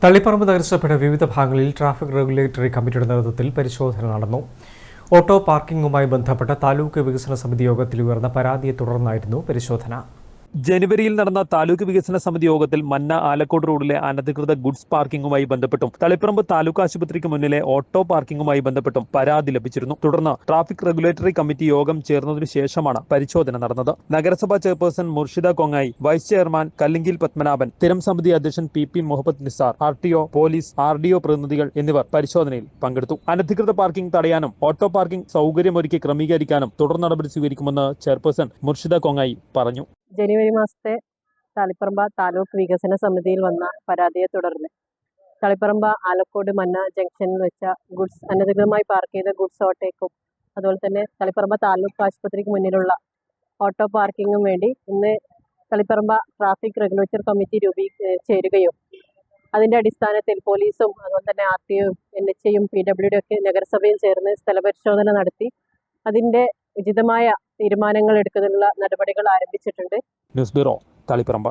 തളിപ്പറമ്പ് നഗരസഭയുടെ വിവിധ ഭാഗങ്ങളിൽ ട്രാഫിക് റെഗുലേറ്ററി കമ്മിറ്റിയുടെ നേതൃത്വത്തിൽ പരിശോധന നടന്നു. ഓട്ടോ പാർക്കിംഗുമായി ബന്ധപ്പെട്ട താലൂക്ക് വികസന സമിതി യോഗത്തിൽ ഉയർന്ന പരാതിയെ തുടർന്നായിരുന്നു പരിശോധന. ജനുവരിയിൽ നടന്ന താലൂക്ക് വികസന സമിതി യോഗത്തിൽ മന്ന ആലക്കോട് റോഡിലെ അനധികൃത ഗുഡ്സ് പാർക്കിംഗുമായി ബന്ധപ്പെട്ടും തളിപ്പറമ്പ് താലൂക്ക് ആശുപത്രിക്ക് മുന്നിലെ ഓട്ടോ പാർക്കിംഗുമായി ബന്ധപ്പെട്ടും പരാതി ലഭിച്ചിരുന്നു. തുടർന്ന് ട്രാഫിക് റെഗുലേറ്ററി കമ്മിറ്റി യോഗം ചേർന്നതിനു ശേഷമാണ് പരിശോധന നടന്നത്. നഗരസഭാ chairperson Murshida Kongayi, vice chairman Kallinkil Padmanabhan, സ്ഥിരം സമിതി അധ്യക്ഷൻ P Muhammad Nisar, RTO, police, RDO പ്രതിനിധികൾ എന്നിവർ പരിശോധനയിൽ പങ്കെടുത്തു. അനധികൃത പാർക്കിംഗ് തടയാനും ഓട്ടോ പാർക്കിംഗ് സൗകര്യമൊരുക്കി ക്രമീകരിക്കാനും തുടർ നടപടി സ്വീകരിക്കുമെന്ന് ചെയർപേഴ്സൺ മുർഷിദ കൊങ്ങായി പറഞ്ഞു. ജനുവരി മാസത്തെ തളിപ്പറമ്പ് താലൂക്ക് വികസന സമിതിയിൽ വന്ന പരാതിയെ തുടർന്ന് തളിപ്പറമ്പ് ആലക്കോട് മന്ന ജംഗ്ഷനിൽ വെച്ച അനധികൃതമായി പാർക്ക് ചെയ്ത ഗുഡ്സ് ഓട്ടോയ്ക്കും അതുപോലെ തന്നെ തളിപ്പറമ്പ് താലൂക്ക് ആശുപത്രിക്ക് മുന്നിലുള്ള ഓട്ടോ പാർക്കിങ്ങും വേണ്ടി ഇന്ന് തളിപ്പറമ്പ് ട്രാഫിക് റെഗുലേറ്ററി കമ്മിറ്റി ചേരുകയും അതിൻ്റെ അടിസ്ഥാനത്തിൽ പോലീസും അതുപോലെ തന്നെ RTOയും NHAയും PWD ഒക്കെ നഗരസഭയും ചേർന്ന് സ്ഥലപരിശോധന നടത്തി അതിൻ്റെ ഉചിതമായ തീരുമാനങ്ങൾ എടുക്കുന്നതിനുള്ള നടപടികൾ ആരംഭിച്ചിട്ടുണ്ട്. News bureau, Taliparamba.